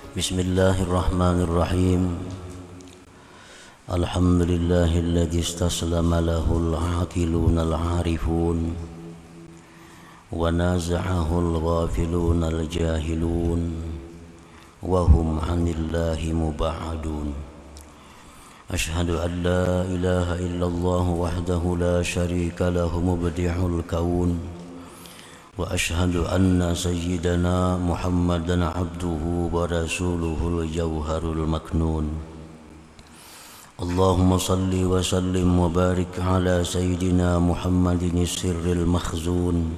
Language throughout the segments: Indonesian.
Bismillahirrahmanirrahim. Alhamdulillahilladzi istaslama lahul aqiluna al-arifun wa naza'ahul ghafiluna al-jahilun wa hum 'anillahi mub'adun. Ashhadu an la ilaha illallah wahdahu la syarika lahu mubdi'ul kaun wa ashhadu anna sayyidana Muhammadan abduhu wa rasuluhul jawharul maknun. Allahumma salli wa sallim wa barik ala sayyidina Muhammadin sirril makhzun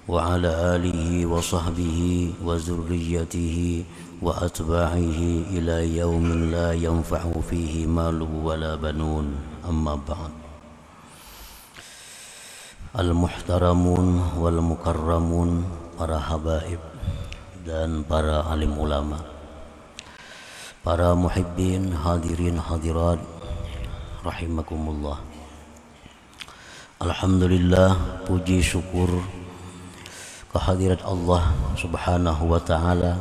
wa ala alihi wa sahbihi wa zurriyyatihi wa atba'ihi ila yaumin la yanfa'u fihi malu wa la banun. Amma ba'd. Al-muhtaramun wal mukarramun, para habaib dan para alim ulama, para muhibbin, hadirin hadirat rahimakumullah. Alhamdulillah, puji syukur kehadirat Allah subhanahu wa ta'ala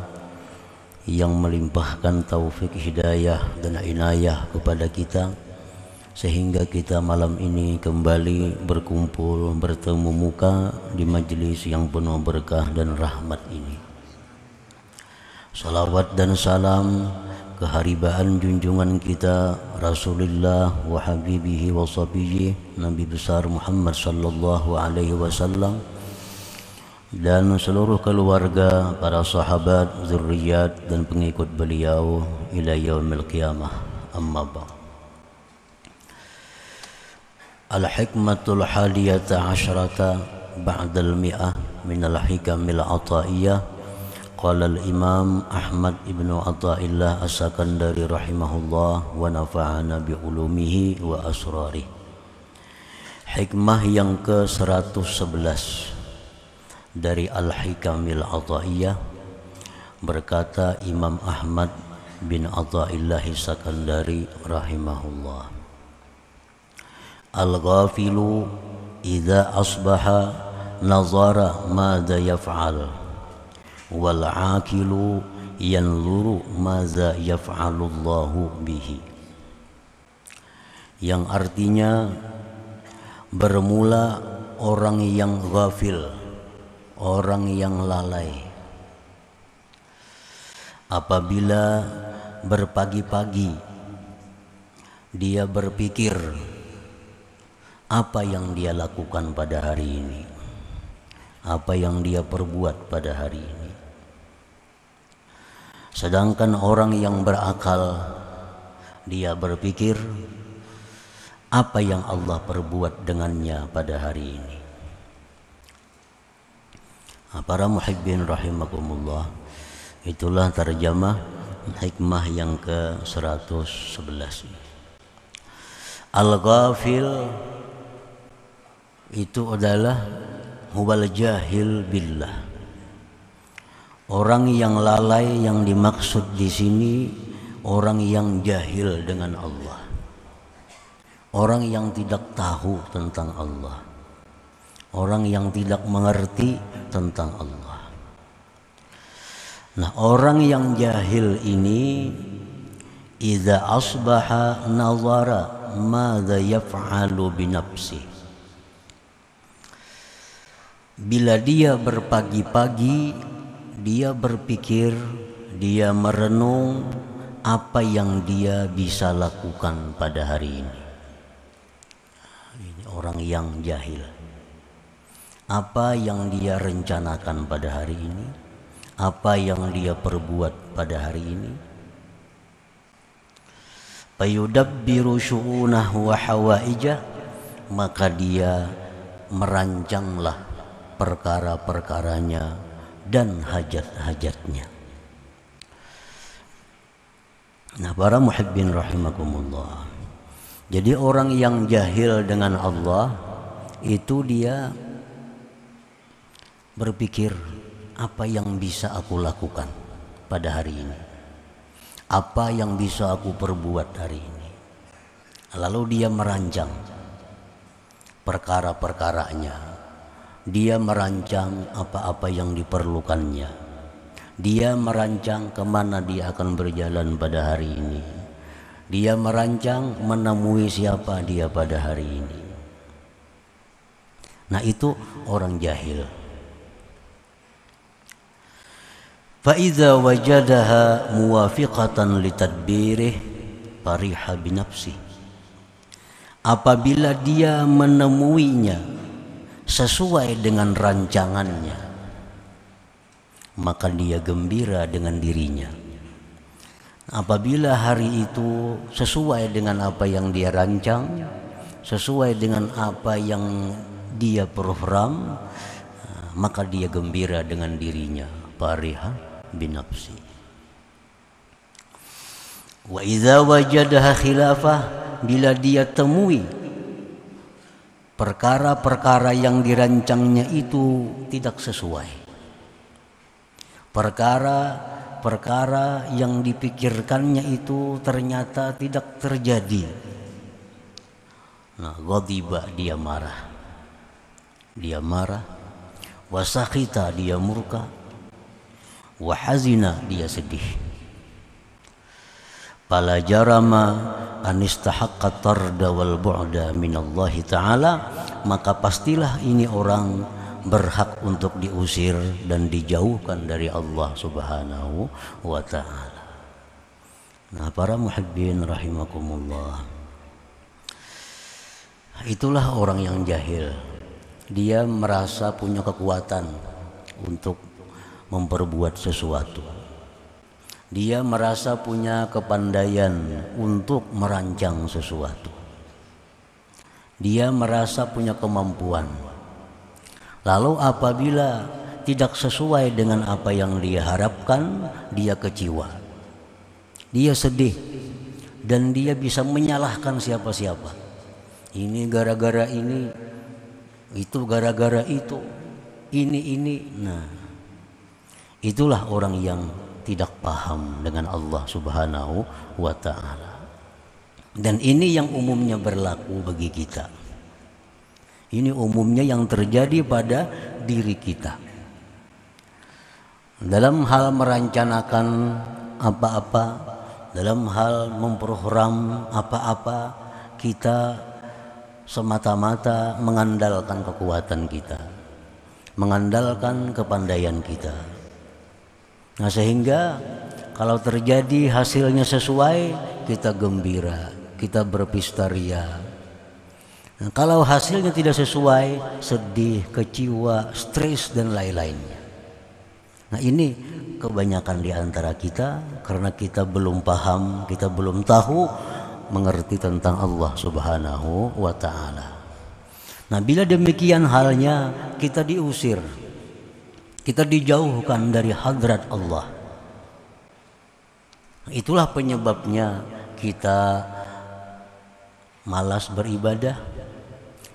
yang melimpahkan taufik hidayah dan inayah kepada kita, sehingga kita malam ini kembali berkumpul bertemu muka di majlis yang penuh berkah dan rahmat ini. Salawat dan salam keharibaan junjungan kita Rasulullah wa habibihi wa sabihi Nabi besar Muhammad sallallahu alaihi wasallam dan seluruh keluarga, para sahabat, zurriyat dan pengikut beliau ila yaumil qiyamah. Amma ba'd. Al-hikmatul hadiyata asyrata ba'dal mi'ah minal hikamil ataiyah. Qala al-imam Ahmad ibnu Athaillah as-Sakandari rahimahullah wa nafa'ana bi'ulumihi wa asrarih. Hikmah yang ke-111 dari Al-Hikamil Athaiyah, berkata Imam Ahmad bin Athaillah as-Sakandari rahimahullah, al-ghafilu idza asbaha nazara madza yaf'al wal 'aqilu yanzuru madza yaf'alullahu bihi. Yang artinya, bermula orang yang ghafil, orang yang lalai, apabila berpagi-pagi dia berpikir apa yang dia lakukan pada hari ini, apa yang dia perbuat pada hari ini. Sedangkan orang yang berakal, dia berpikir apa yang Allah perbuat dengannya pada hari ini. Para muhibbin rahimakumullah, itulah terjemah hikmah yang ke-111. Al-ghafil itu adalah huwal jahil billah. Orang yang lalai yang dimaksud di sini orang yang jahil dengan Allah. Orang yang tidak tahu tentang Allah. Orang yang tidak mengerti tentang Allah. Nah, orang yang jahil ini idza asbaha nazara madza yaf'alu bi nafsihi. Bila dia berpagi-pagi, dia berpikir, dia merenung apa yang dia bisa lakukan pada hari ini. Ini orang yang jahil. Apa yang dia rencanakan pada hari ini, apa yang dia perbuat pada hari ini. Fayudabbiru syu'unahu wa hawaijah, maka dia merancanglah perkara-perkaranya dan hajat-hajatnya. Nah, para muhibbin rahimakumullah, jadi orang yang jahil dengan Allah itu dia berpikir apa yang bisa aku lakukan pada hari ini, apa yang bisa aku perbuat hari ini. Lalu dia merancang perkara-perkaranya, dia merancang apa-apa yang diperlukannya, Dia merancang kemana dia akan berjalan pada hari ini. Dia merancang menemui siapa dia pada hari ini. Nah, itu orang jahil. Fa'idza wajadaha muwafiqatan litadbirih fariha binafsih. Apabila dia menemuinya sesuai dengan rancangannya, maka dia gembira dengan dirinya. Apabila hari itu sesuai dengan apa yang dia rancang, sesuai dengan apa yang dia program, maka dia gembira dengan dirinya. Fariha binafsi. Wa idza wajadaha khilafah, bila dia temui perkara-perkara yang dirancangnya itu tidak sesuai, perkara yang dipikirkannya itu ternyata tidak terjadi. Nah, ghadiba, dia marah, wasakhita, dia murka, wahazina, dia sedih. Fala jarama anistahaqqa tarda wal bu'da minallahi ta'ala, maka pastilah ini orang berhak untuk diusir dan dijauhkan dari Allah Subhanahu wa ta'ala. Nah, para muhibbin rahimakumullah, itulah orang yang jahil. Dia merasa punya kekuatan untuk memperbuat sesuatu. Dia merasa punya kepandaian untuk merancang sesuatu. Dia merasa punya kemampuan. Lalu apabila tidak sesuai dengan apa yang dia harapkan, dia kecewa, dia sedih, dan dia bisa menyalahkan siapa-siapa. Ini gara-gara ini, itu gara-gara itu, ini. Nah, itulah orang yang tidak paham dengan Allah Subhanahu wa ta'ala. Dan ini yang umumnya berlaku bagi kita. Ini umumnya yang terjadi pada diri kita. Dalam hal merencanakan apa-apa, dalam hal memprogram apa-apa, kita semata-mata mengandalkan kekuatan kita, mengandalkan kepandaian kita. Nah, sehingga kalau terjadi hasilnya sesuai, kita gembira, kita berpesta ria. Nah, kalau hasilnya tidak sesuai, sedih, kecewa, stres, dan lain-lainnya. Nah, ini kebanyakan di antara kita karena kita belum paham, kita belum tahu, mengerti tentang Allah Subhanahu wa ta'ala. Nah, bila demikian halnya, kita diusir, kita dijauhkan dari hadrat Allah. Itulah penyebabnya kita malas beribadah.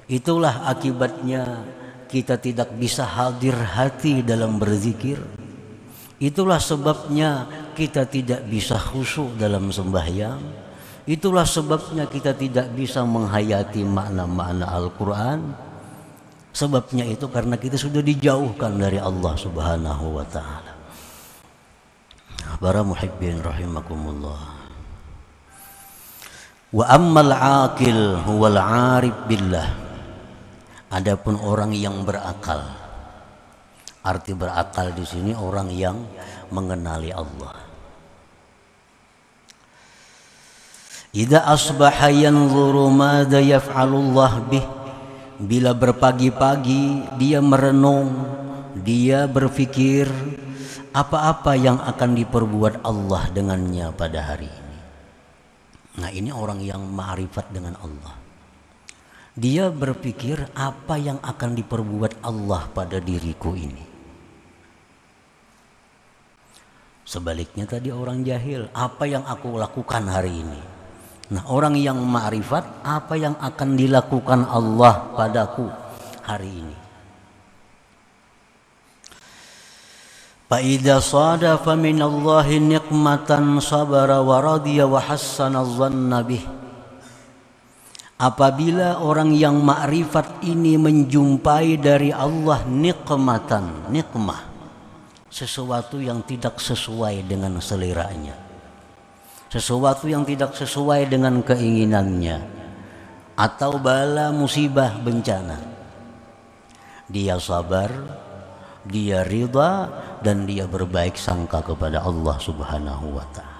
Itulah akibatnya kita tidak bisa hadir hati dalam berzikir. Itulah sebabnya kita tidak bisa khusyuk dalam sembahyang. Itulah sebabnya kita tidak bisa menghayati makna-makna Al-Quran. Sebabnya itu karena kita sudah dijauhkan dari Allah Subhanahu wa ta'ala. Para muhibbin rahimakumullah. Wa ammal aqil huwal arif billah. Adapun orang yang berakal. Arti berakal di sini orang yang mengenali Allah. Idza asbaha yanzuru madza yaf'alullah bih. Bila berpagi-pagi dia merenung, dia berpikir apa-apa yang akan diperbuat Allah dengannya pada hari ini. Nah, ini orang yang ma'rifat dengan Allah. Dia berpikir apa yang akan diperbuat Allah pada diriku ini. Sebaliknya tadi orang jahil, apa yang aku lakukan hari ini. Nah, orang yang ma'rifat, apa yang akan dilakukan Allah padaku hari ini. Fa idza sadafa minallahi niqmatan sabara wa radiya wa hassana dhanna bih. Apabila orang yang ma'rifat ini menjumpai dari Allah nikmatan, nikmah, sesuatu yang tidak sesuai dengan seleranya, sesuatu yang tidak sesuai dengan keinginannya, atau bala musibah bencana, dia sabar, dia ridha, dan dia berbaik sangka kepada Allah Subhanahu wa ta'ala.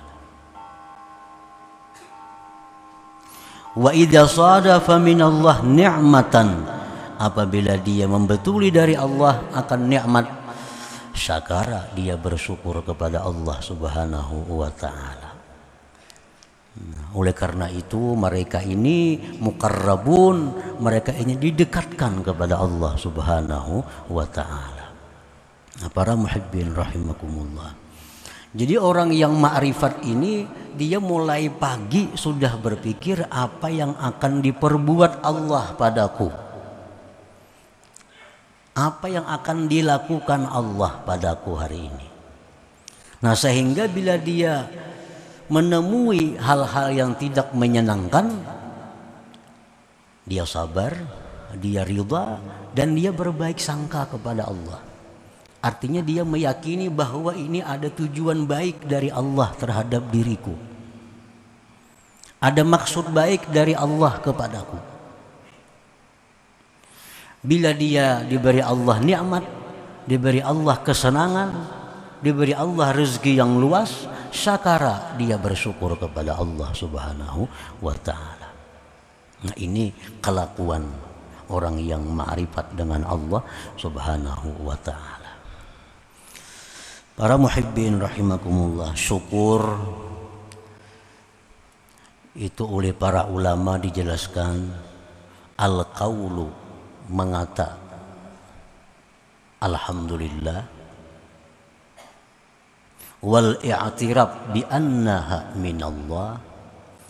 Wa idza sadafa minallah ni'matan, apabila dia membetuli dari Allah akan nikmat, syakara, dia bersyukur kepada Allah Subhanahu wa ta'ala. Oleh karena itu mereka ini muqarrabun, mereka ini didekatkan kepada Allah Subhanahu wa ta'ala. Para muhibbin rahimakumullah. Jadi orang yang ma'rifat ini dia mulai pagi sudah berpikir apa yang akan diperbuat Allah padaku, apa yang akan dilakukan Allah padaku hari ini. Nah, sehingga bila dia menemui hal-hal yang tidak menyenangkan, dia sabar, dia ridha, dan dia berbaik sangka kepada Allah. Artinya dia meyakini bahwa ini ada tujuan baik dari Allah terhadap diriku, ada maksud baik dari Allah kepadaku. Bila dia diberi Allah nikmat, diberi Allah kesenangan, diberi Allah rezeki yang luas, syakara, dia bersyukur kepada Allah Subhanahu wa ta'ala. Nah, ini kelakuan orang yang ma'rifat dengan Allah Subhanahu wa ta'ala. Para muhibbin rahimakumullah, syukur itu oleh para ulama dijelaskan al-qaulu, mengata alhamdulillah, wal i'tiraf bi annaha minallah,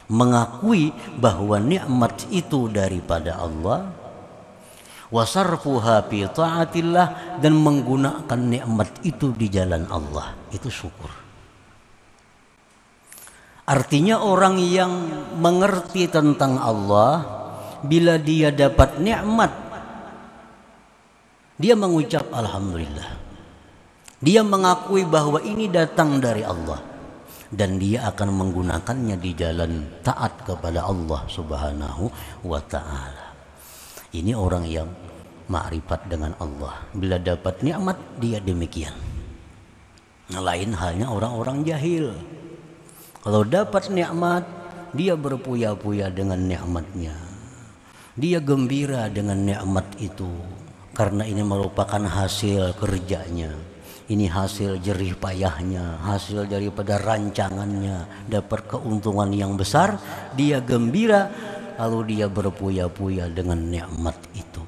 mengakui bahwa nikmat itu daripada Allah, wasarfuha fi ta'atillah, dan menggunakan nikmat itu di jalan Allah, itu syukur. Artinya orang yang mengerti tentang Allah, bila dia dapat nikmat, dia mengucap alhamdulillah, dia mengakui bahwa ini datang dari Allah, dan dia akan menggunakannya di jalan taat kepada Allah Subhanahu wa ta'ala. Ini orang yang ma'rifat dengan Allah. Bila dapat nikmat dia demikian. Nah, lain halnya orang-orang jahil. Kalau dapat nikmat dia berpuya-puya dengan nikmatnya, dia gembira dengan nikmat itu karena ini merupakan hasil kerjanya, ini hasil jerih payahnya, hasil daripada rancangannya, dapat keuntungan yang besar, dia gembira, lalu dia berpuya-puya dengan nikmat itu.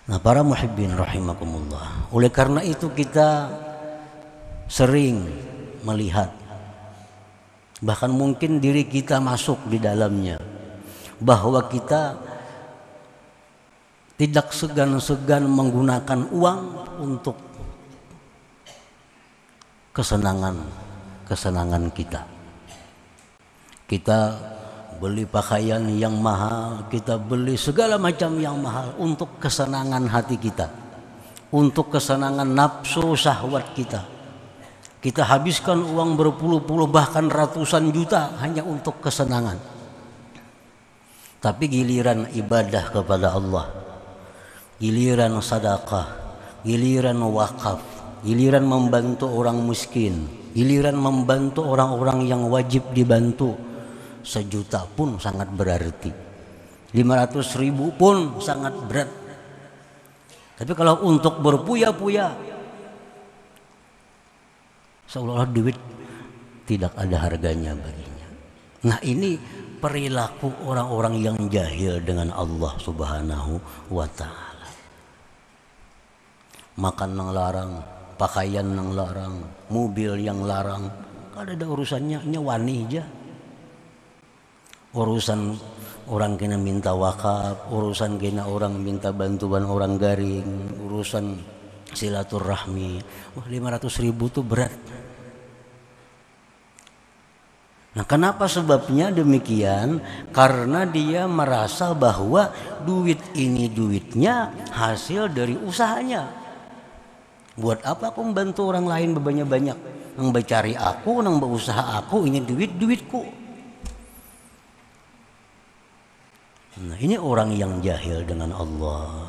Nah, para muhibbin rahimakumullah, oleh karena itu kita sering melihat, bahkan mungkin diri kita masuk di dalamnya, bahwa kita tidak segan-segan menggunakan uang untuk kesenangan kita. Kita beli pakaian yang mahal, kita beli segala macam yang mahal untuk kesenangan hati kita, untuk kesenangan nafsu syahwat kita. Kita habiskan uang berpuluh-puluh bahkan ratusan juta hanya untuk kesenangan. Tapi giliran ibadah kepada Allah, giliran sedekah, giliran wakaf, giliran membantu orang miskin, giliran membantu orang-orang yang wajib dibantu, 1 juta pun sangat berarti, 500.000 pun sangat berat. Tapi kalau untuk berpuya-puya, seolah-olah duit tidak ada harganya baginya. Nah, ini perilaku orang-orang yang jahil dengan Allah Subhanahu wa ta'ala. Makan yang larang, pakaian yang larang, mobil yang larang, kada ada urusannya, wani aja. Urusan orang kena minta wakaf, urusan kena orang minta bantuan orang garing, urusan silaturahmi, 500.000 itu berat. Nah, kenapa sebabnya demikian? Karena dia merasa bahwa duit ini duitnya hasil dari usahanya. Buat apa aku membantu orang lain banyak-banyak? Nang cari aku, nang berusaha aku, ini duitku. Nah, ini orang yang jahil dengan Allah.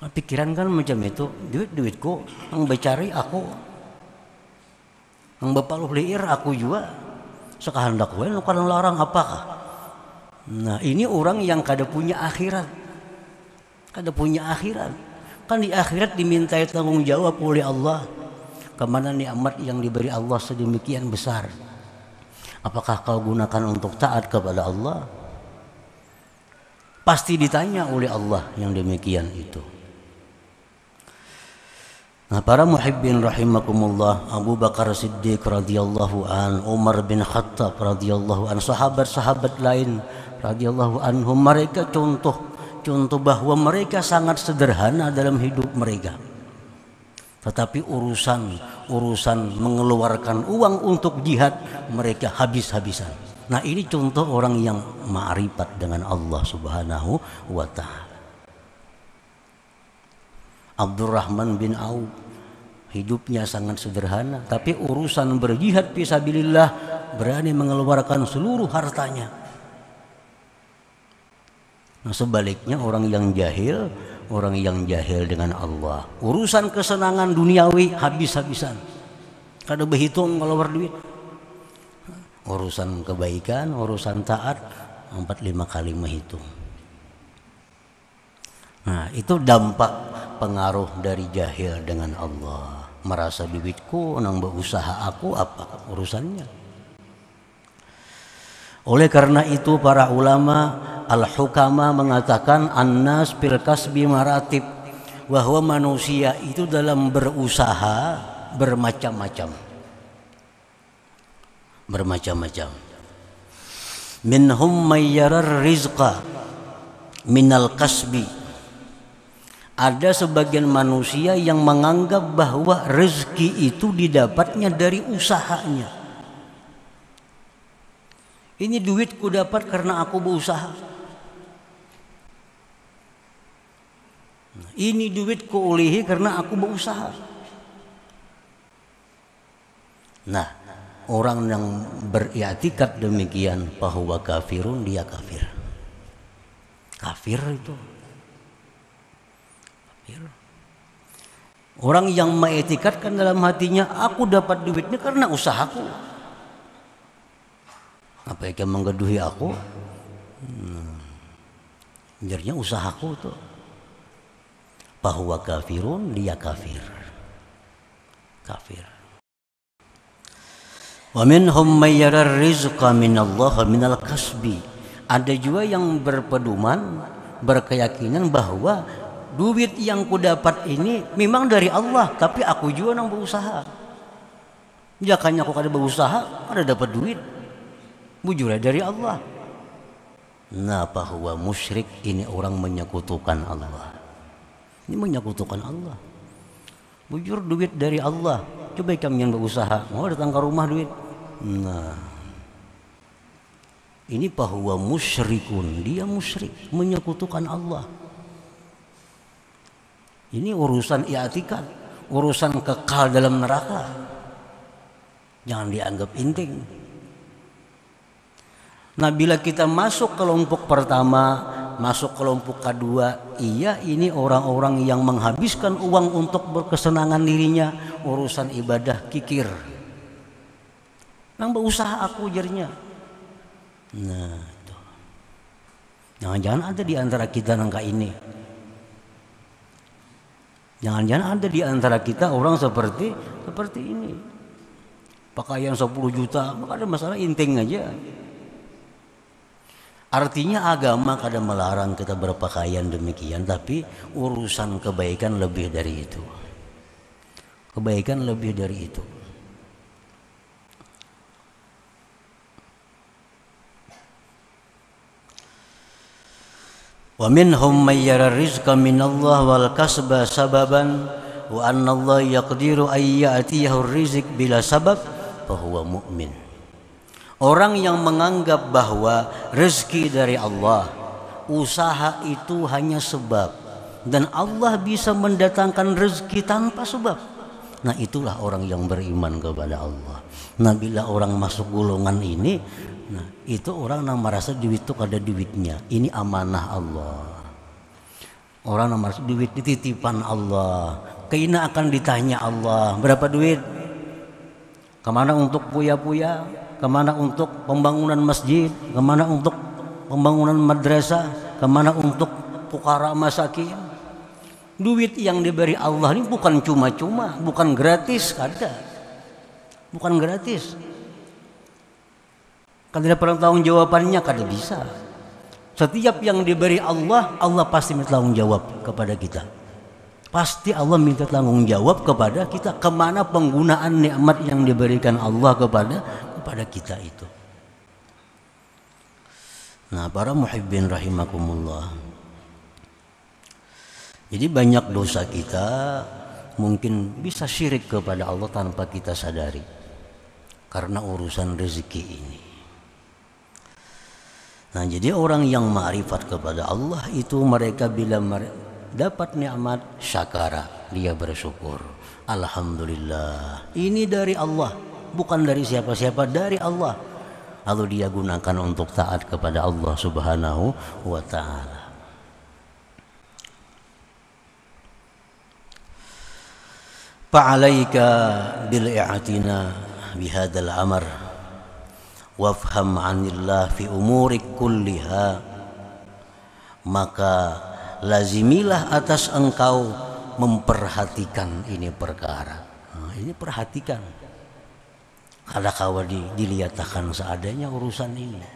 Pikiran kan macam itu, duitku, nang cari aku, nang bapaluh liir aku juga. Sekahendak we nu kana larang apakah? Nah, ini orang yang kada punya akhirat. Kada punya akhirat. Kan di akhirat dimintai tanggung jawab oleh Allah. Kemana nikmat yang diberi Allah sedemikian besar? Apakah kau gunakan untuk taat kepada Allah? Pasti ditanya oleh Allah yang demikian itu. Nah, para muhibbin rahimakumullah, Abu Bakar Siddiq radhiyallahu an, Umar bin Khattab radhiyallahu an, sahabat-sahabat lain radhiyallahu anhum, mereka contoh bahwa mereka sangat sederhana dalam hidup mereka. Tetapi urusan mengeluarkan uang untuk jihad mereka habis-habisan. Nah, ini contoh orang yang ma'rifat dengan Allah Subhanahu wa ta'ala. Abdurrahman bin Auf hidupnya sangat sederhana, tapi urusan berjihad fisabilillah berani mengeluarkan seluruh hartanya. Nah, sebaliknya orang yang jahil dengan Allah, urusan kesenangan duniawi habis-habisan, kada berhitung kalau berduit. Urusan kebaikan, urusan taat 4-5 kali menghitung. Nah, itu dampak pengaruh dari jahil dengan Allah. Merasa duitku nang berusaha aku, apa urusannya? Oleh karena itu para ulama al-hukama mengatakan annas fil kasbi maratib, bahwa manusia itu dalam berusaha bermacam-macam. Minhum mayyarar rizqa minal kasbi. Ada sebagian manusia yang menganggap bahwa rezeki itu didapatnya dari usahanya. Ini duitku dapat karena aku berusaha. Ini duitku ulihi karena aku berusaha. Nah, orang yang beriktikad demikian bahwa kafirun, dia kafir. Kafir itu. Orang yang mengetikatkan dalam hatinya, aku dapat duitnya karena usahaku. Apa yang menggeduhi aku? Jadinya usahaku tuh. Bahwa kafirun, dia kafir. Wa minhum may yara rizqa minallah minal kasbi. Ada juga yang berpedoman, berkeyakinan bahwa duit yang ku dapat ini memang dari Allah, tapi aku juga nang berusaha. Jakanya aku kada berusaha, kada dapat duit. Bujurnya dari Allah. Nah, bahwa musyrik ini orang menyekutukan Allah. Ini menyekutukan Allah. Bujur duit dari Allah. Coba kamu yang berusaha, mau datang ke rumah duit. Nah, ini bahwa musyrikun, dia musyrik, menyekutukan Allah. Ini urusan i'tikad, urusan kekal dalam neraka. Jangan dianggap penting. Nah, bila kita masuk kelompok pertama, masuk kelompok kedua, iya ini orang-orang yang menghabiskan uang untuk berkesenangan dirinya, urusan ibadah kikir. Nang berusaha aku jarinya. Nah, itu. Jangan-jangan ada di antara kita nangka ini. Jangan-jangan ada di antara kita orang seperti ini. Pakaian 10 juta, maka ada masalah inting aja. Artinya agama kada melarang kita berpakaian demikian, tapi urusan kebaikan lebih dari itu. Kebaikan lebih dari itu. Wa minhum may yara rizqa minallah wal kasba sababan wa anna Allah yaqdiru ay ya'tiyahu rizq bila sabab fa huwa mu'min. Orang yang menganggap bahwa rezeki dari Allah, usaha itu hanya sebab, dan Allah bisa mendatangkan rezeki tanpa sebab. Nah itulah orang yang beriman kepada Allah. Nah bila orang masuk golongan ini, nah itu orang yang merasa duit itu ada duitnya. Ini amanah Allah. Orang yang merasa duit titipan Allah. Kayaknya akan ditanya Allah, berapa duit? Kemana untuk puya-puya? Kemana untuk pembangunan masjid? Kemana untuk pembangunan madrasah? Kemana untuk fukara masakin? Duit yang diberi Allah ini bukan cuma-cuma, bukan gratis, ada. Bukan gratis. Kalau ada pertanggung jawabannya kada bisa. Setiap yang diberi Allah, Allah pasti minta tanggung jawab kepada kita. Pasti Allah minta tanggung jawab kepada kita kemana penggunaan nikmat yang diberikan Allah kepada kita itu. Nah, para muhibbin rahimakumullah. Jadi banyak dosa kita mungkin bisa syirik kepada Allah tanpa kita sadari karena urusan rezeki ini. Nah, jadi orang yang ma'rifat kepada Allah itu mereka bila dapat nikmat syakara, dia bersyukur. Alhamdulillah, ini dari Allah, bukan dari siapa-siapa, dari Allah. Lalu dia gunakan untuk taat kepada Allah Subhanahu wa ta'ala. Fa'alaika bil'i'tina bihadal amr wafham 'anillah fi umurik kulliha, maka lazimilah atas engkau memperhatikan ini perkara. Nah, ini perhatikan. Kada kawa dilihatkan seadanya urusan ini.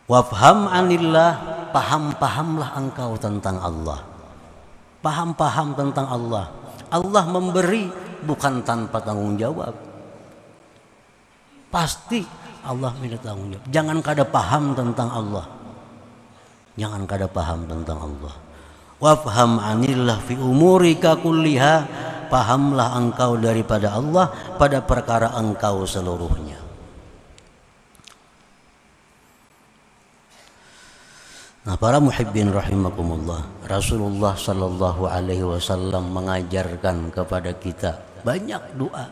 Wafham 'anillah, paham-pahamlah engkau tentang Allah. Paham-paham tentang Allah. Allah memberi bukan tanpa tanggung jawab. Pasti Allah minta tanggung jawab. Jangan kada paham tentang Allah. Jangan kada paham tentang Allah. Wafham 'anillah fi umurika kulliha, pahamlah engkau daripada Allah pada perkara engkau seluruhnya. Nah, para muhibbin rahimakumullah, Rasulullah sallallahu alaihi wasallam mengajarkan kepada kita banyak doa.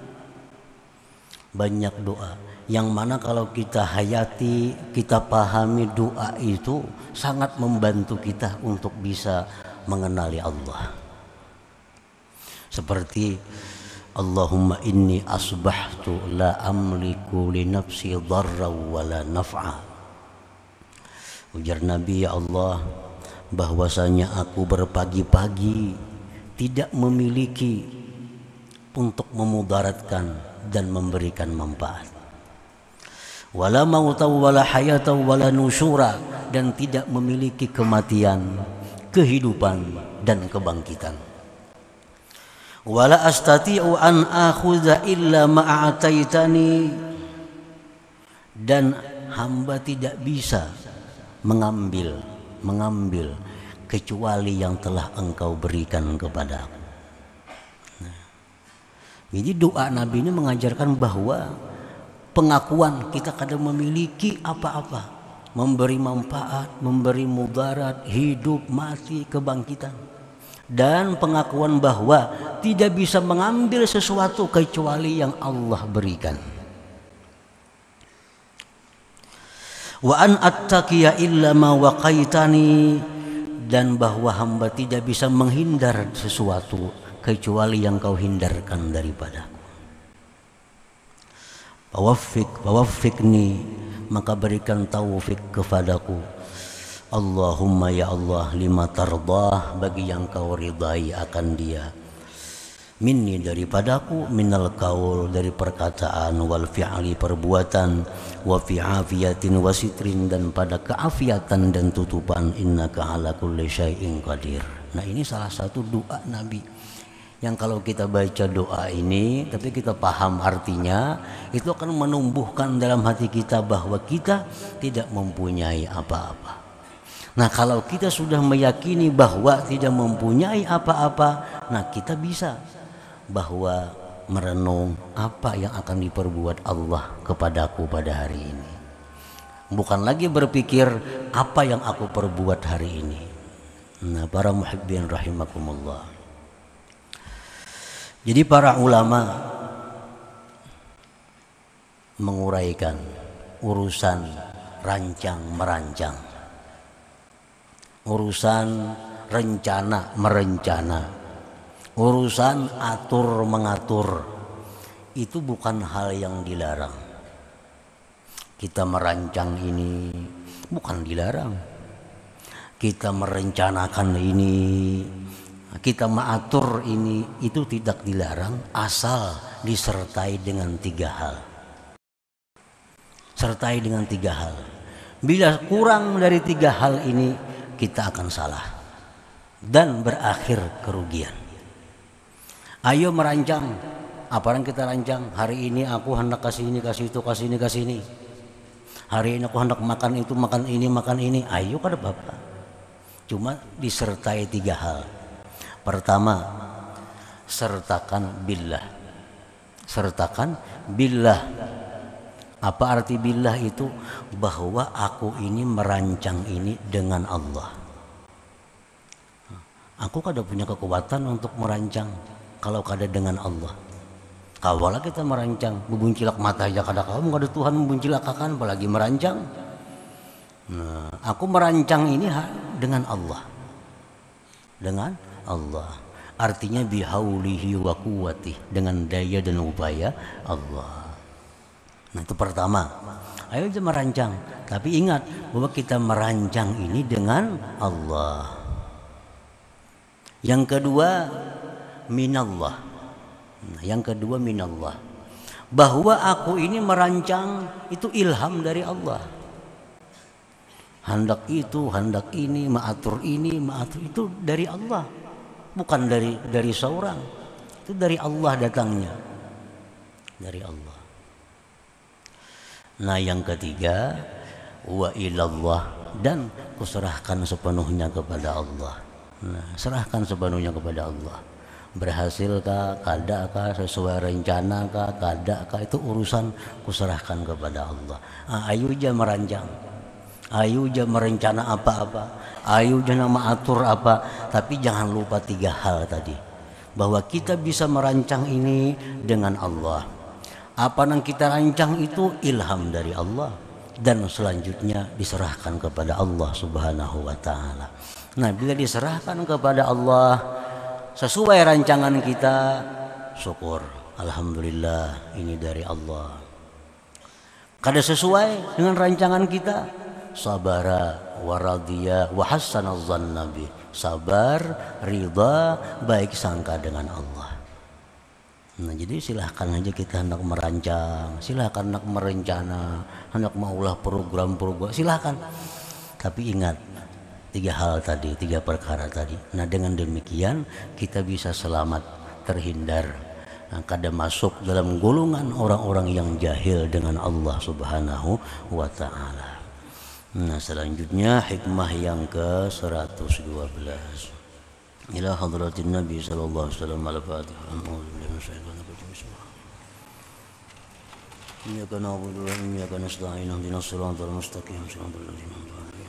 Banyak doa yang mana kalau kita hayati, kita pahami doa itu sangat membantu kita untuk bisa mengenali Allah. Seperti Allahumma inni asbahtu la amliku li nafsi dharra wa la naf'a. Ujar Nabi, ya Allah, bahwasanya aku berpagi-pagi tidak memiliki untuk memudaratkan dan memberikan manfaat. Wala mauta wala hayata wala nusyura, dan tidak memiliki kematian, kehidupan dan kebangkitan. Wala astati'u an akhudha illa ma a'taitani, dan hamba tidak bisa mengambil kecuali yang telah engkau berikan kepadaku. Nah, jadi doa Nabi ini mengajarkan bahwa pengakuan kita kadang memiliki apa-apa, memberi manfaat, memberi mudarat, hidup, mati, kebangkitan, dan pengakuan bahwa tidak bisa mengambil sesuatu kecuali yang Allah berikan. Wa an attaqiya illa ma waqaitani, dan bahwa hamba tidak bisa menghindar sesuatu kecuali yang kau hindarkan daripadaku. Waffiqni, maka berikan taufik kepadaku. Allahumma ya Allah, lima tardah, bagi yang kau ridai akan dia. Minni, daripadaku, minal qaul, dari perkataan, wal fi'li, perbuatan, wa fi afiyatin wa sitrin, dan pada keafiatan dan tutupan, innaka ala kulli syai'in qadir. Nah, ini salah satu doa Nabi yang kalau kita baca doa ini tapi kita paham artinya, itu akan menumbuhkan dalam hati kita bahwa kita tidak mempunyai apa-apa. Nah, kalau kita sudah meyakini bahwa tidak mempunyai apa-apa, nah kita bisa bahwa merenung apa yang akan diperbuat Allah kepadaku pada hari ini. bukan lagi berpikir apa yang aku perbuat hari ini. Nah, para muhibbin rahimakumullah. Jadi para ulama menguraikan urusan rancang merancang, urusan rencana merencana, urusan atur mengatur, itu bukan hal yang dilarang. Kita merancang ini bukan dilarang. Kita merencanakan ini, kita mengatur ini, itu tidak dilarang asal disertai dengan 3 hal. Sertai dengan 3 hal. Bila kurang dari 3 hal ini, kita akan salah dan berakhir kerugian. Ayo merancang. Apa yang kita rancang? Hari ini aku hendak kasih ini, kasih itu, kasih ini, kasih ini. Hari ini aku hendak makan itu, makan ini, makan ini. Ayo kada Bapak. Cuma disertai 3 hal. Pertama, sertakan billah. Sertakan billah. Apa arti billah itu? Bahwa aku ini merancang ini dengan Allah. Aku kada punya kekuatan untuk merancang kalau kada dengan Allah. Kawalah kita merancang, membuncilak mata aja kada kamu, kada Tuhan membuncilakakan apalagi merancang. Nah, aku merancang ini dengan Allah. Dengan Allah. Artinya bihaulihi wa quwwati, dengan daya dan upaya Allah. Nah, itu pertama. Ayo kita merancang, tapi ingat bahwa kita merancang ini dengan Allah. Yang kedua, minallah. Nah, yang kedua minallah. Bahwa aku ini merancang itu ilham dari Allah. Hendak itu, hendak ini, mengatur itu dari Allah. Bukan dari seorang. Itu dari Allah datangnya. Dari Allah. Nah, yang ketiga, wa ilallah, dan kuserahkan sepenuhnya kepada Allah. Nah, serahkan sepenuhnya kepada Allah. Berhasilkah, kadakah, sesuai rencanakah, kadakah, itu urusan kuserahkan kepada Allah. Ayo aja merancang, ayo aja merencana apa-apa, ayo aja nama atur apa, tapi jangan lupa 3 hal tadi. Bahwa kita bisa merancang ini dengan Allah. Apa yang kita rancang itu ilham dari Allah, dan selanjutnya diserahkan kepada Allah Subhanahu wa taala. Nah, bila diserahkan kepada Allah sesuai rancangan kita, syukur, alhamdulillah ini dari Allah. Kada sesuai dengan rancangan kita, sabara wa radiya wa hassana dzanna bi, sabar, ridha, baik sangka dengan Allah. Nah, jadi silahkan aja kita hendak merancang, silahkan hendak merencana, hendak maulah program-program, silahkan. Tapi ingat 3 hal tadi, 3 perkara tadi. Nah, dengan demikian kita bisa selamat, terhindar, kada masuk dalam golongan orang-orang yang jahil dengan Allah Subhanahu wa taala. Nah, selanjutnya hikmah yang ke-112. Ila hadratin Nabi sallallahu alaihi wasallam al-Fatihah. Iyyaka na'budu wa iyyaka nasta'in ihdinas siratal mustaqim siratal ladzina an'amta 'alaihim.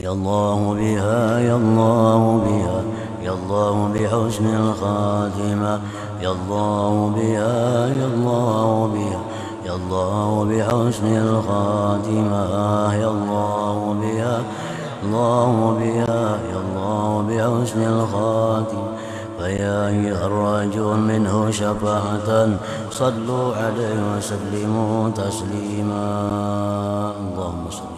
Ya Allah biha ya Allah biha ya Allah bihusnil khatimah ya Allah biha ya Allah biha ya Allah bihusnil khatimah ya Allah biha الله بها يا الله بحسن الخاتم فيا أيها الراجون منه شفاعة صلوا عليه وسلموا تسليما اللهم صل